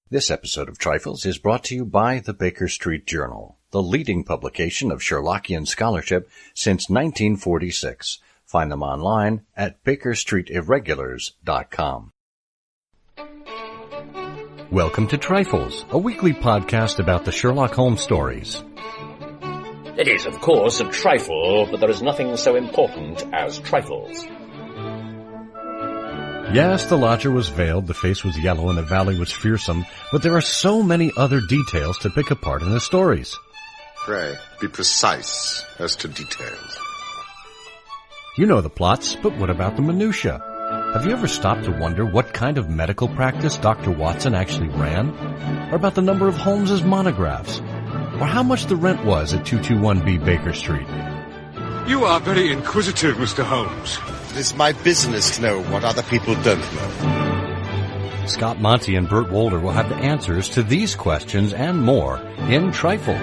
This episode of Trifles is brought to you by the Baker Street Journal, the leading publication of Sherlockian scholarship since 1946. Find them online at bakerstreetirregulars.com. Welcome to Trifles, a weekly podcast about the Sherlock Holmes stories. It is, of course, a trifle, but there is nothing so important as trifles. Yes, the lodger was veiled, the face was yellow, and the valley was fearsome, but there are so many other details to pick apart in the stories. Pray, be precise as to details. You know the plots, but what about the minutiae? Have you ever stopped to wonder what kind of medical practice Dr. Watson actually ran? Or about the number of Holmes's monographs? Or how much the rent was at 221B Baker Street? You are very inquisitive, Mr. Holmes. It is my business to know what other people don't know. Scott Monty and Burt Wolder will have the answers to these questions and more in Trifles.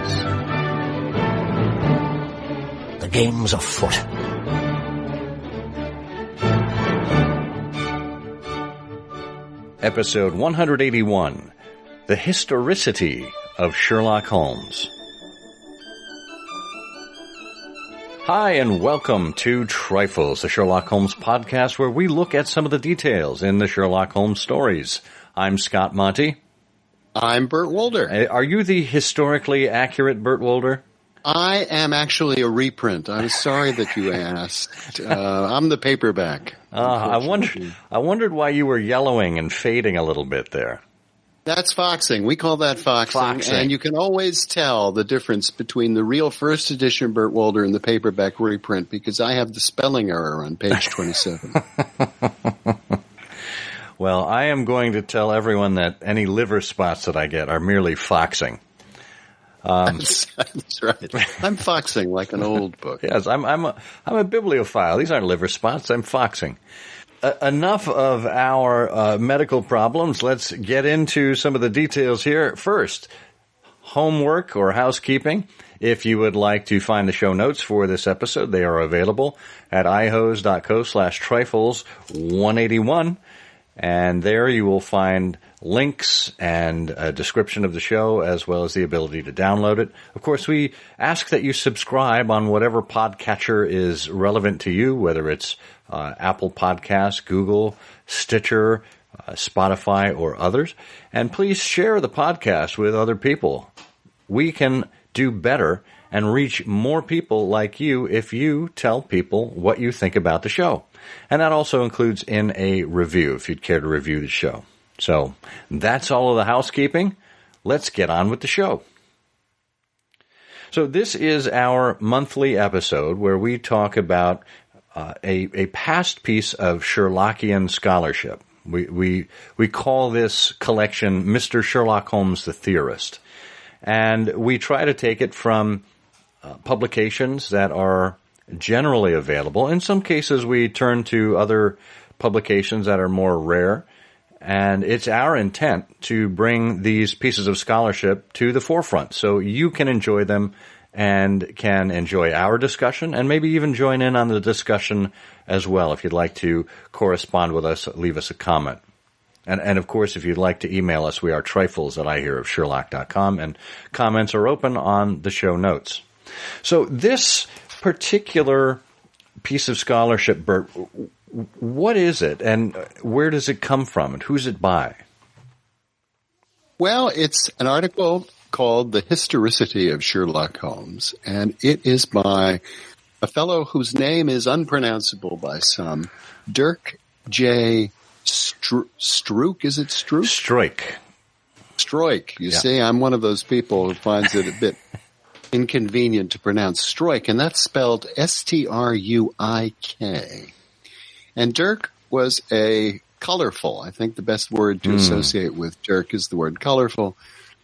The game's afoot. Episode 181, The Historicity of Sherlock Holmes. Hi, and welcome to Trifles, the Sherlock Holmes podcast where we look at some of the details in the Sherlock Holmes stories. I'm Scott Monty. I'm Burt Wolder. Are you the historically accurate Burt Wolder? I am actually a reprint. I'm sorry that you asked. I'm the paperback. I wondered why you were yellowing and fading a little bit there. That's foxing. We call that foxing. And you can always tell the difference between the real first edition Burt Wolder and the paperback reprint because I have the spelling error on page 27. Well, I am going to tell everyone that any liver spots that I get are merely foxing. That's right. I'm foxing like an old book. Yes, I'm a bibliophile. These aren't liver spots. I'm foxing. Enough of our medical problems. Let's get into some of the details here. First, homework or housekeeping. If you would like to find the show notes for this episode, they are available at ihose.co/trifles181. And there you will find links and a description of the show as well as the ability to download it. Of course, we ask that you subscribe on whatever podcatcher is relevant to you, whether it's Apple Podcasts, Google, Stitcher, Spotify, or others. And please share the podcast with other people. We can do better and reach more people like you if you tell people what you think about the show. And that also includes in a review, if you'd care to review the show. So that's all of the housekeeping. Let's get on with the show. So this is our monthly episode where we talk about a past piece of Sherlockian scholarship. We call this collection Mr. Sherlock Holmes the Theorist. And we try to take it from publications that are generally available. In some cases, we turn to other publications that are more rare. And it's our intent to bring these pieces of scholarship to the forefront so you can enjoy them and can enjoy our discussion and maybe even join in on the discussion as well. If you'd like to correspond with us, leave us a comment. And of course, if you'd like to email us, we are trifles@ihearofsherlock.com, and comments are open on the show notes. So this particular piece of scholarship, Bert, what is it and where does it come from and who's it by? Well, it's an article called The Historicity of Sherlock Holmes, and it is by a fellow whose name is unpronounceable by some, Dirk J. Struik. Is it Struik? Struik. You see, I'm one of those people who finds it a bit inconvenient to pronounce Struik, and that's spelled Struik. And Dirk was a colorful, I think the best word to associate with Dirk is the word colorful,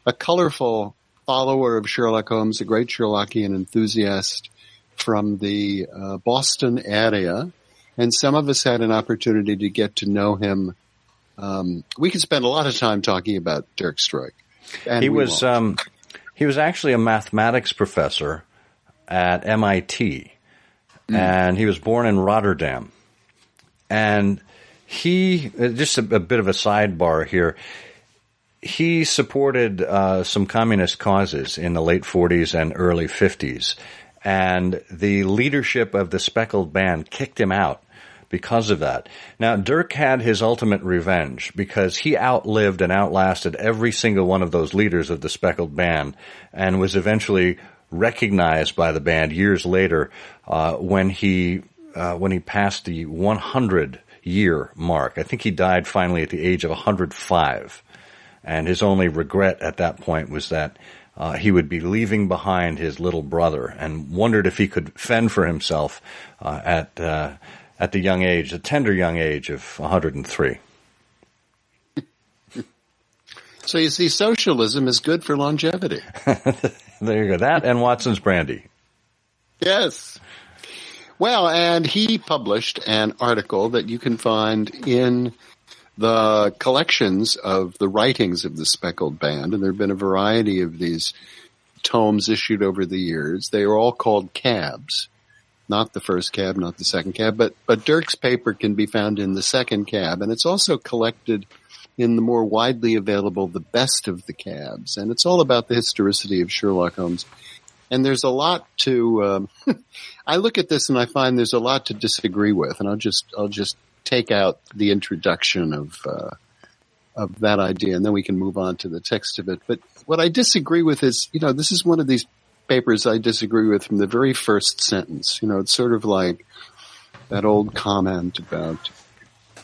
a colorful follower of Sherlock Holmes, a great Sherlockian enthusiast from the Boston area. And some of us had an opportunity to get to know him. We could spend a lot of time talking about Dirk Struik. He was actually a mathematics professor at MIT, and he was born in Rotterdam. And he, just a bit of a sidebar here, he supported some communist causes in the late 40s and early 50s, and the leadership of the Speckled Band kicked him out because of that. Now, Dirk had his ultimate revenge because he outlived and outlasted every single one of those leaders of the Speckled Band and was eventually recognized by the band years later when he passed the 100-year mark. I think he died finally at the age of 105. And his only regret at that point was that he would be leaving behind his little brother, and wondered if he could fend for himself at the young age, the tender young age of 103. So you see, socialism is good for longevity. There you go. That and Watson's Brandy. Yes. Well, and he published an article that you can find in the collections of the writings of the Speckled Band, and there have been a variety of these tomes issued over the years. They are all called cabs. Not the first cab, not the second cab, but Dirk's paper can be found in the second cab, and it's also collected in the more widely available The Best of the Cabs, and it's all about the historicity of Sherlock Holmes. And there's a lot to, I look at this and I find there's a lot to disagree with, and I'll just take out the introduction of that idea, and then we can move on to the text of it. But what I disagree with is, this is one of these papers I disagree with from the very first sentence. It's sort of like that old comment about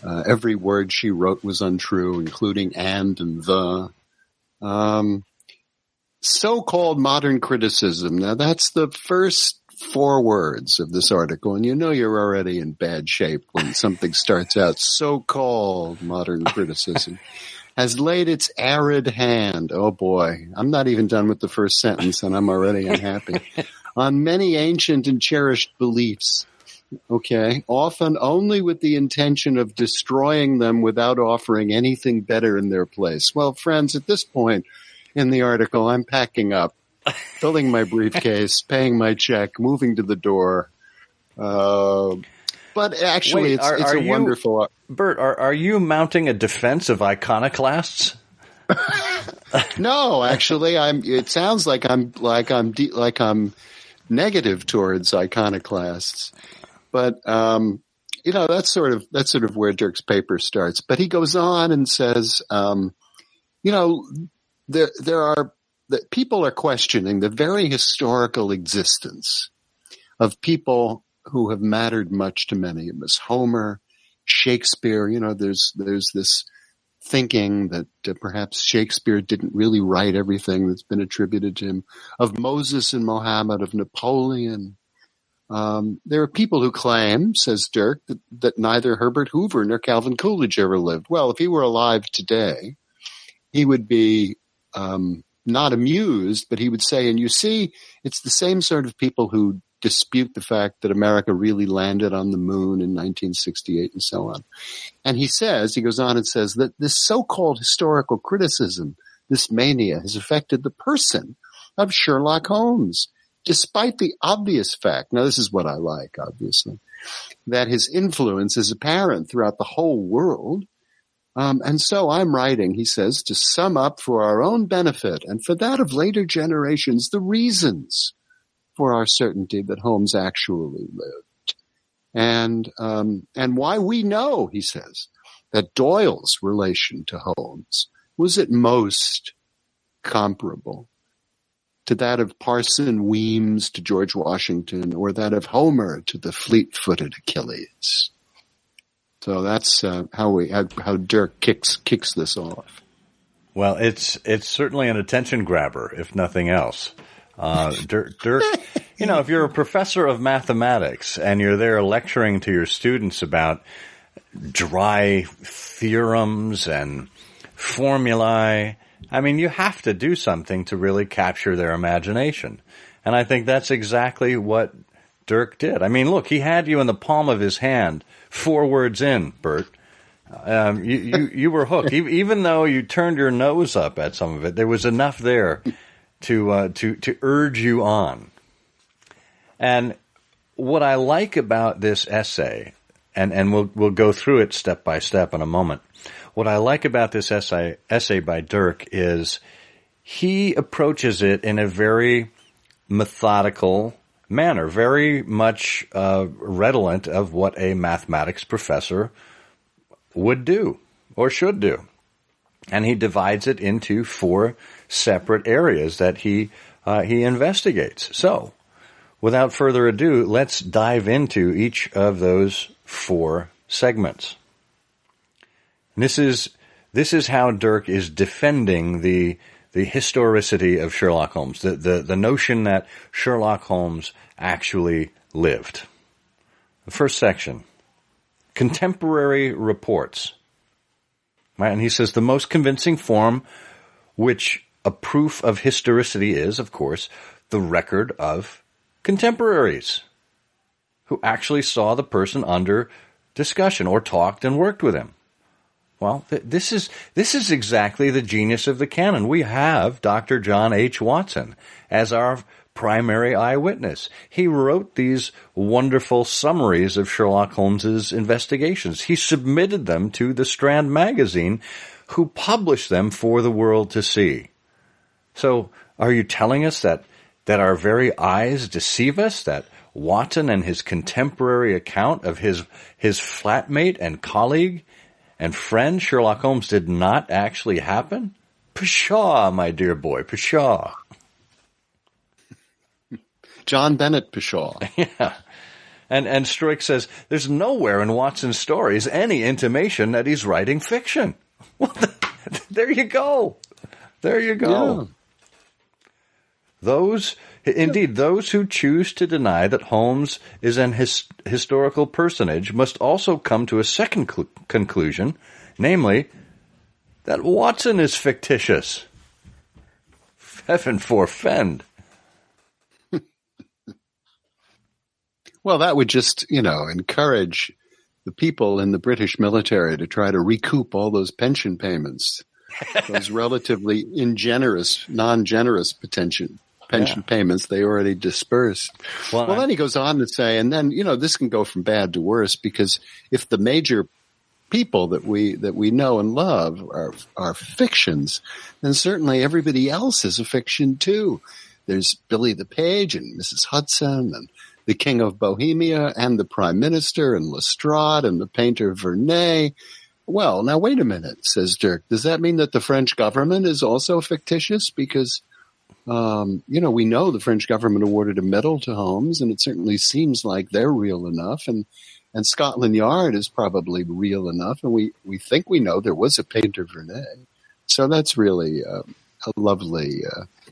every word she wrote was untrue, including and the. So-called modern criticism. Now, that's the first 4 words of this article, and you're already in bad shape when something starts out, so-called modern criticism has laid its arid hand, oh boy, I'm not even done with the first sentence and I'm already unhappy, on many ancient and cherished beliefs, okay, often only with the intention of destroying them without offering anything better in their place. Well, friends, at this point in the article, I'm packing up, filling my briefcase, paying my check, moving to the door. But actually, it's a wonderful. Bert, are you mounting a defense of iconoclasts? No, actually, it sounds like I'm negative towards iconoclasts, but that's sort of where Dirk's paper starts. But he goes on and says, people are questioning the very historical existence of people who have mattered much to many of us. Homer, Shakespeare, there's this thinking that perhaps Shakespeare didn't really write everything that's been attributed to him, of Moses and Mohammed, of Napoleon. There are people who claim, says Dirk, that neither Herbert Hoover nor Calvin Coolidge ever lived. Well, if he were alive today, he would be not amused, but he would say, and you see, it's the same sort of people who dispute the fact that America really landed on the moon in 1968 and so on. And he goes on and says that this so-called historical criticism, this mania, has affected the person of Sherlock Holmes, despite the obvious fact, now this is what I like, obviously, that his influence is apparent throughout the whole world. And so I'm writing, he says, to sum up for our own benefit and for that of later generations, the reasons for our certainty that Holmes actually lived. And why we know, he says, that Doyle's relation to Holmes was at most comparable to that of Parson Weems to George Washington, or that of Homer to the fleet-footed Achilles. So that's how Dirk kicks this off. Well, it's certainly an attention grabber, if nothing else. Dirk, if you're a professor of mathematics and you're there lecturing to your students about dry theorems and formulae, I mean, you have to do something to really capture their imagination. And I think that's exactly what Dirk did. I mean, look, he had you in the palm of his hand 4 words in, Bert. You were hooked. Even though you turned your nose up at some of it, there was enough there to urge you on. And what I like about this essay, and we'll go through it step by step in a moment. What I like about this essay by Dirk is he approaches it in a very methodical manner, very much redolent of what a mathematics professor would do or should do. And he divides it into 4 separate areas that he investigates. So, without further ado, let's dive into each of those 4 segments. And this is how Dirk is defending the historicity of Sherlock Holmes, the notion that Sherlock Holmes actually lived. The first section, contemporary reports. Right? And he says the most convincing form, which a proof of historicity is, of course, the record of contemporaries who actually saw the person under discussion or talked and worked with him. Well, this is exactly the genius of the canon. We have Dr. John H. Watson as our primary eyewitness. He wrote these wonderful summaries of Sherlock Holmes's investigations. He submitted them to the Strand magazine, who published them for the world to see. So, are you telling us that our very eyes deceive us, that Watson and his contemporary account of his flatmate and colleague and friend Sherlock Holmes did not actually happen? Pshaw, my dear boy, pshaw. John Bennett Pshaw. Yeah. And Struik says, there's nowhere in Watson's stories any intimation that he's writing fiction. Well, there you go. There you go. Yeah. Those who choose to deny that Holmes is an historical personage must also come to a second conclusion, namely, that Watson is fictitious. Heaven forfend. Well, that would just, encourage the people in the British military to try to recoup all those pension payments, those relatively non-generous pension payments they already dispersed. Well, then he goes on to say, and then, this can go from bad to worse, because if the major people that we know and love are fictions, then certainly everybody else is a fiction too. There's Billy the Page and Mrs. Hudson and the King of Bohemia and the Prime Minister and Lestrade and the painter Vernet. Well, now wait a minute, says Dirk. Does that mean that the French government is also fictitious? Because, we know the French government awarded a medal to Holmes, and it certainly seems like they're real enough. And Scotland Yard is probably real enough. And we think we know there was a painter Vernet. So that's really a lovely,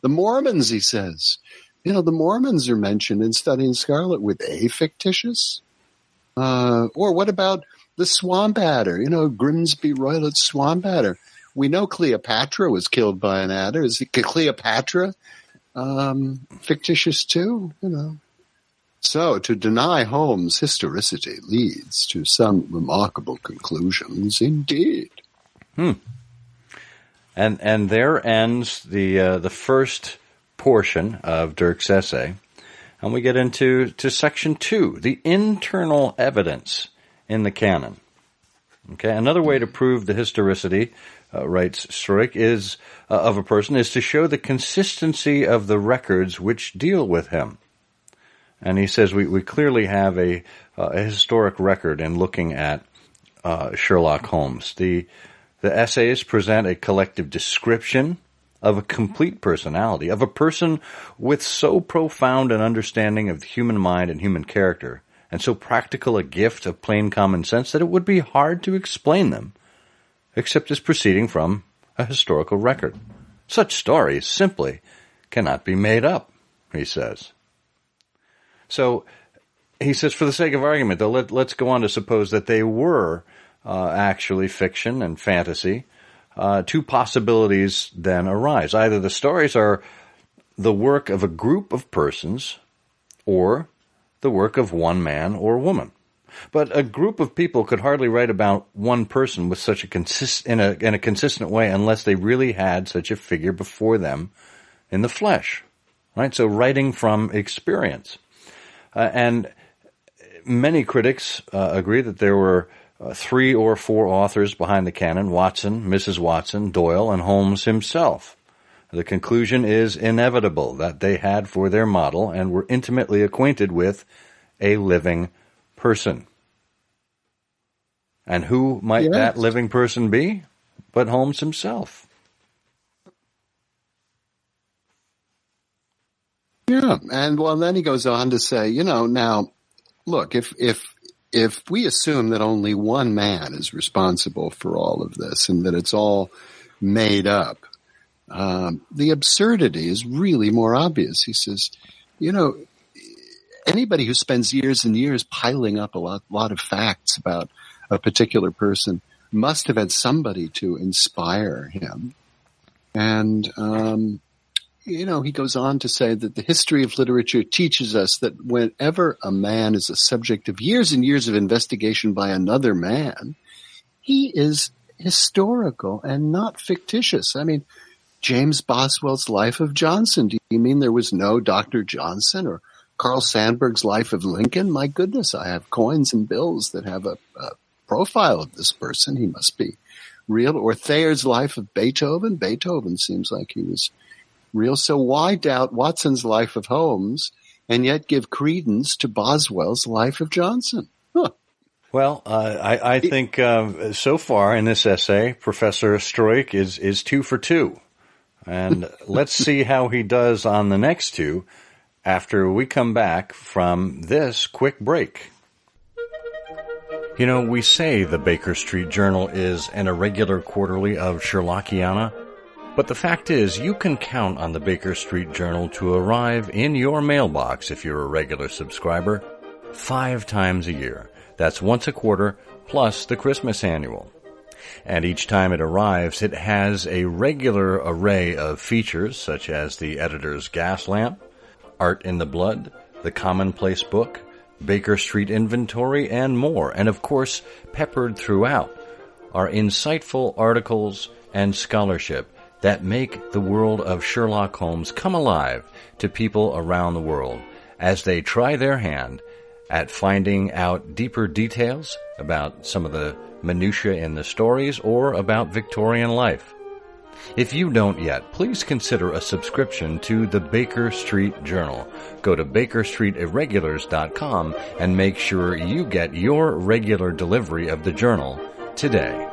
the Mormons, he says. The Mormons are mentioned in Studying Scarlet. Were they fictitious? Or what about the Swamp Adder? Grimsby Roylett's Swamp Adder. We know Cleopatra was killed by an adder. Is Cleopatra fictitious too? So to deny Holmes' historicity leads to some remarkable conclusions indeed. And there ends the first portion of Dirk's essay, and we get into section 2, the internal evidence in the canon. Okay, another way to prove the historicity, writes Struik, of a person is to show the consistency of the records which deal with him. And he says we clearly have a historic record in looking at Sherlock Holmes. The essays present a collective description of a complete personality, of a person with so profound an understanding of the human mind and human character, and so practical a gift of plain common sense that it would be hard to explain them, except as proceeding from a historical record. Such stories simply cannot be made up, he says. So, he says, for the sake of argument, though, let's go on to suppose that they were actually fiction and fantasy. 2 possibilities then arise. Either the stories are the work of a group of persons or the work of one man or woman. But a group of people could hardly write about one person with such in a consistent way unless they really had such a figure before them in the flesh. Right? So writing from experience. And Many critics agree that there were 3 or 4 authors behind the canon: Watson, Mrs. Watson, Doyle, and Holmes himself. The conclusion is inevitable, that they had for their model and were intimately acquainted with a living person. And who might that living person be but Holmes himself? Yeah, and well, then he goes on to say, now, look, if we assume that only one man is responsible for all of this and that it's all made up, the absurdity is really more obvious. He says, anybody who spends years and years piling up a lot of facts about a particular person must have had somebody to inspire him. And, he goes on to say that the history of literature teaches us that whenever a man is a subject of years and years of investigation by another man, he is historical and not fictitious. I mean, James Boswell's Life of Johnson. Do you mean there was no Dr. Johnson? Or Carl Sandburg's Life of Lincoln? My goodness, I have coins and bills that have a profile of this person. He must be real. Or Thayer's Life of Beethoven. Beethoven seems like he was real. So why doubt Watson's Life of Holmes and yet give credence to Boswell's Life of Johnson? Huh. Well, I think so far in this essay, Professor Struik is 2 for 2. And let's see how he does on the next 2 after we come back from this quick break. We say the Baker Street Journal is an irregular quarterly of Sherlockiana, but the fact is you can count on the Baker Street Journal to arrive in your mailbox if you're a regular subscriber 5 times a year. That's once a quarter plus the Christmas annual. And each time it arrives, it has a regular array of features such as the editor's gas lamp, Art in the Blood, the Commonplace Book, Baker Street Inventory, and more. And of course, peppered throughout are insightful articles and scholarship that make the world of Sherlock Holmes come alive to people around the world as they try their hand at finding out deeper details about some of the minutiae in the stories or about Victorian life. If you don't yet, please consider a subscription to the Baker Street Journal. Go to BakerStreetIrregulars.com and make sure you get your regular delivery of the journal today.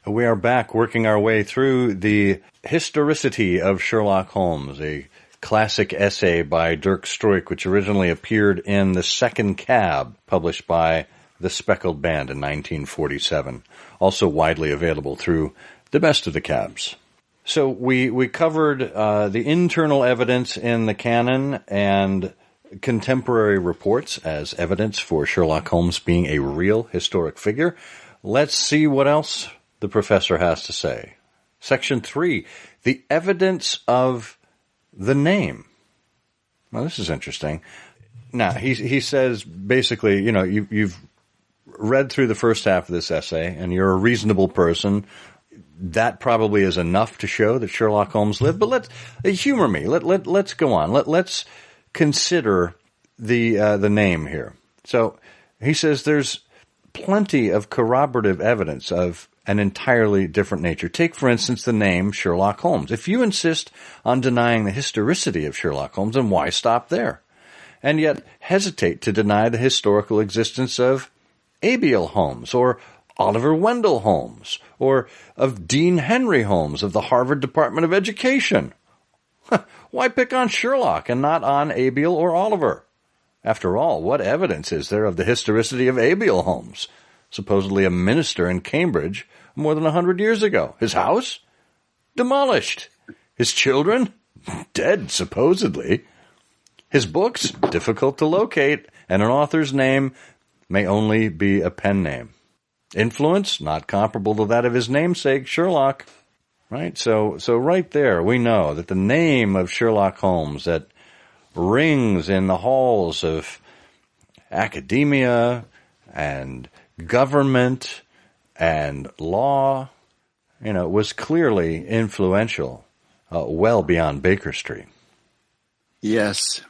We are back working our way through the Historicity of Sherlock Holmes, a classic essay by Dirk Struik, which originally appeared in the Second Cab, published by the Speckled Band in 1947, also widely available through the best of the cabs. So we covered the internal evidence in the canon and contemporary reports as evidence for Sherlock Holmes being a real historic figure. Let's see what else the professor has to say. Section 3, the evidence of the name. Well, this is interesting. Now, he says basically, you've read through the first half of this essay and you're a reasonable person. That probably is enough to show that Sherlock Holmes lived. But humor me. Let's go on. Let's consider the name here. So he says there's plenty of corroborative evidence of an entirely different nature. Take, for instance, the name Sherlock Holmes. If you insist on denying the historicity of Sherlock Holmes, then why stop there? And yet hesitate to deny the historical existence of Abiel Holmes or Oliver Wendell Holmes or of Dean Henry Holmes of the Harvard Department of Education. Why pick on Sherlock and not on Abiel or Oliver? After all, what evidence is there of the historicity of Abiel Holmes, supposedly a minister in Cambridge more than 100 years ago? His house? Demolished. His children? Dead, supposedly. His books? Difficult to locate, and an author's name may only be a pen name. Influence? Not comparable to that of his namesake, Sherlock. Right? So right there, we know that the name of Sherlock Holmes that rings in the halls of academia and government and law, was clearly influential, well beyond Baker Street. Yes.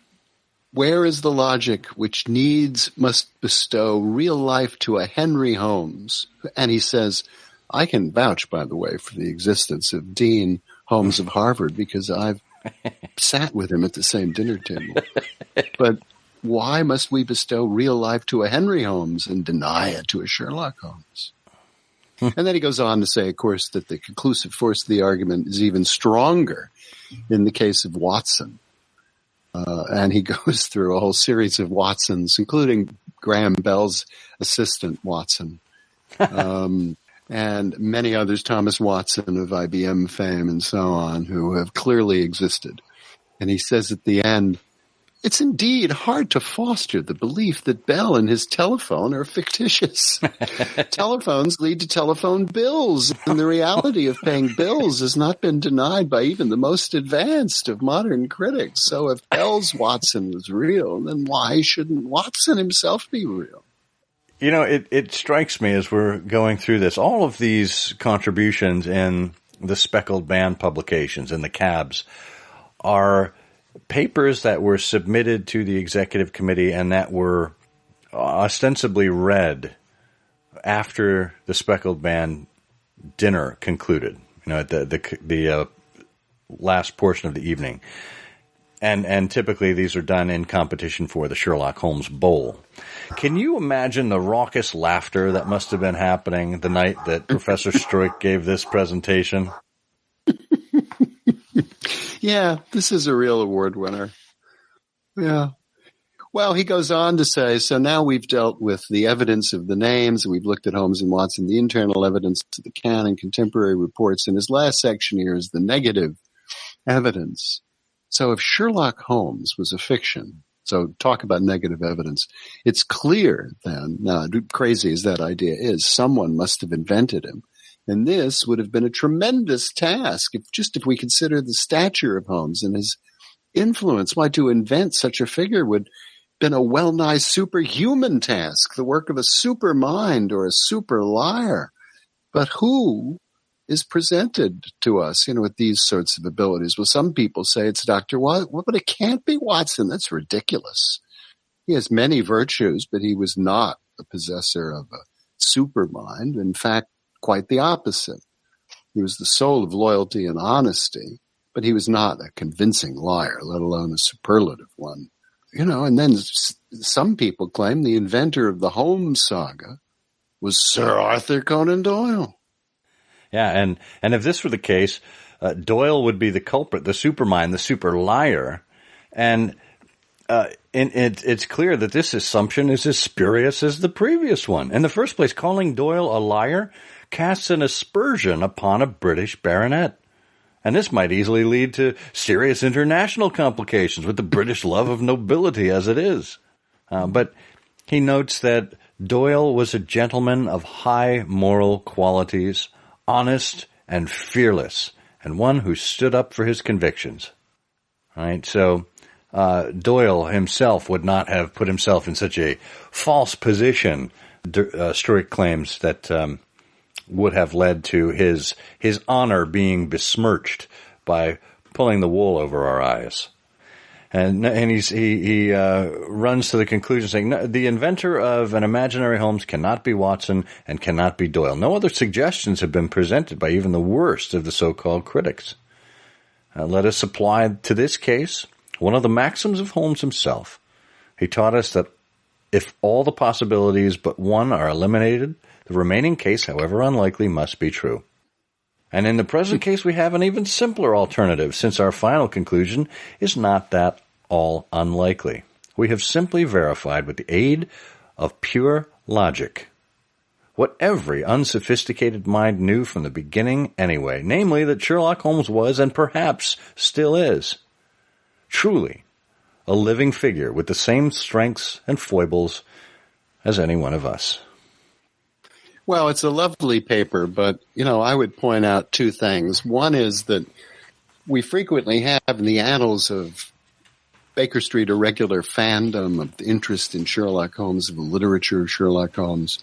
Where is the logic which needs must bestow real life to a Henry Holmes? And he says, I can vouch, by the way, for the existence of Dean Holmes of Harvard because I've sat with him at the same dinner table. But why must we bestow real life to a Henry Holmes and deny it to a Sherlock Holmes? And then he goes on to say, of course, that the conclusive force of the argument is even stronger in the case of Watson. And he goes through a whole series of Watsons, including Graham Bell's assistant, Watson, and many others, Thomas Watson of IBM fame and so on, who have clearly existed. And he says at the end, it's indeed hard to foster the belief that Bell and his telephone are fictitious. Telephones lead to telephone bills, and the reality of paying bills has not been denied by even the most advanced of modern critics. So if Bell's Watson was real, then why shouldn't Watson himself be real? You know, it strikes me as we're going through this, all of these contributions in the Speckled Band publications and the cabs are papers that were submitted to the executive committee and that were ostensibly read after the Speckled Band dinner concluded, you know, at the last portion of the evening. And typically these are done in competition for the Sherlock Holmes Bowl. Can you imagine the raucous laughter that must have been happening the night that Professor Struik gave this presentation? Yeah, this is a real award winner. Yeah. Well, he goes on to say, so now we've dealt with the evidence of the names, and we've looked at Holmes and Watson, the internal evidence to the canon, contemporary reports. And his last section here is the negative evidence. So if Sherlock Holmes was a fiction, so talk about negative evidence, it's clear then, now crazy as that idea is, someone must have invented him. And this would have been a tremendous task if we consider the stature of Holmes and his influence. Why, to invent such a figure would have been a well-nigh superhuman task, the work of a super mind or a super liar. But who is presented to us, you know, with these sorts of abilities? Well, some people say it's Dr. Watson, but it can't be Watson. That's ridiculous. He has many virtues, but he was not the possessor of a super mind. In fact, quite the opposite. He was the soul of loyalty and honesty, but he was not a convincing liar, let alone a superlative one. You know, and then some people claim the inventor of the Holmes saga was Sir Arthur Conan Doyle. Yeah, and if this were the case, Doyle would be the culprit, the supermind, the super liar. And it's clear that this assumption is as spurious as the previous one. In the first place, calling Doyle a liar casts an aspersion upon a British baronet. And this might easily lead to serious international complications with the British love of nobility as it is. But he notes that Doyle was a gentleman of high moral qualities, honest and fearless, and one who stood up for his convictions. Right? So Doyle himself would not have put himself in such a false position, Struik claims, that would have led to his honor being besmirched by pulling the wool over our eyes. And he runs to the conclusion saying, no, the inventor of an imaginary Holmes cannot be Watson and cannot be Doyle. No other suggestions have been presented by even the worst of the so-called critics. Let us apply to this case one of the maxims of Holmes himself. He taught us that if all the possibilities but one are eliminated, the remaining case, however unlikely, must be true. And in the present case, we have an even simpler alternative, since our final conclusion is not that all unlikely. We have simply verified with the aid of pure logic what every unsophisticated mind knew from the beginning anyway, namely that Sherlock Holmes was, and perhaps still is, truly a living figure with the same strengths and foibles as any one of us. Well, it's a lovely paper, but, you know, I would point out two things. One is that we frequently have in the annals of Baker Street a regular fandom of the interest in Sherlock Holmes, of the literature of Sherlock Holmes,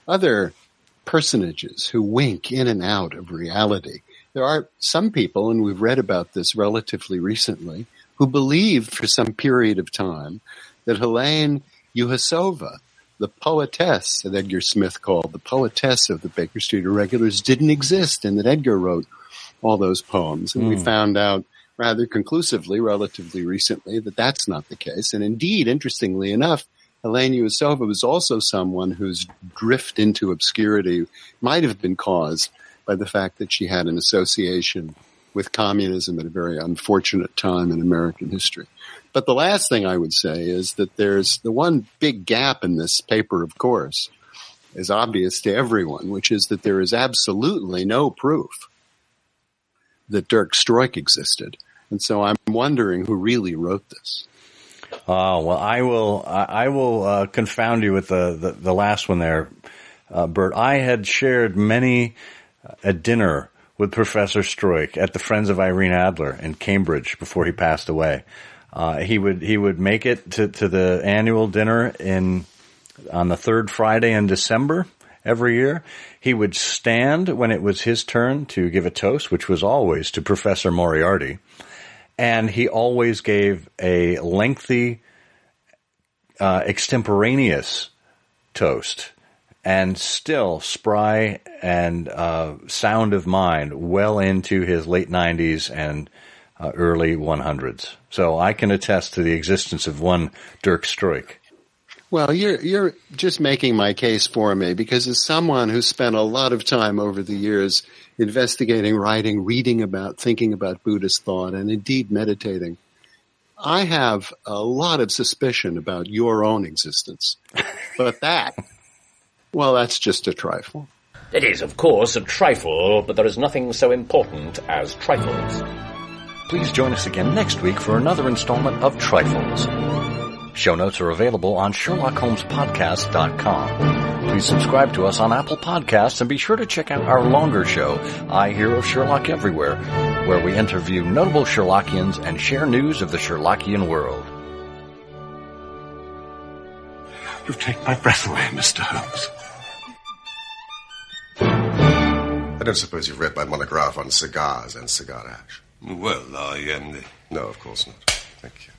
other personages who wink in and out of reality. There are some people, and we've read about this relatively recently, who believed for some period of time that Helene Uhasova, the poetess that Edgar Smith called the poetess of the Baker Street Irregulars, didn't exist, and that Edgar wrote all those poems. And we found out rather conclusively, relatively recently, that that's not the case. And indeed, interestingly enough, Helene Uhasova was also someone whose drift into obscurity might have been caused by the fact that she had an association with communism at a very unfortunate time in American history. But the last thing I would say is that there's the one big gap in this paper, of course, is obvious to everyone, which is that there is absolutely no proof that Dirk Struik existed. And so I'm wondering who really wrote this. Oh, well, I will confound you with the last one there, Bert. I had shared many a dinner with Professor Struik at the Friends of Irene Adler in Cambridge before he passed away. He would make it to the annual dinner on the third Friday in December every year. He would stand when it was his turn to give a toast, which was always to Professor Moriarty. And he always gave a lengthy, extemporaneous toast, and still spry and sound of mind well into his late 90s and early 100s. So I can attest to the existence of one Dirk Struik. Well, you're just making my case for me, because as someone who spent a lot of time over the years investigating, writing, reading about, thinking about Buddhist thought, and indeed meditating, I have a lot of suspicion about your own existence. But that's just a trifle. It is, of course, a trifle, but there is nothing so important as trifles. Please join us again next week for another installment of Trifles. Show notes are available on SherlockHolmesPodcast.com. Please subscribe to us on Apple Podcasts and be sure to check out our longer show, I Hear of Sherlock Everywhere, where we interview notable Sherlockians and share news of the Sherlockian world. You take my breath away, Mr. Holmes. I don't suppose you've read my monograph on cigars and cigar ash. Well, No, of course not. Thank you.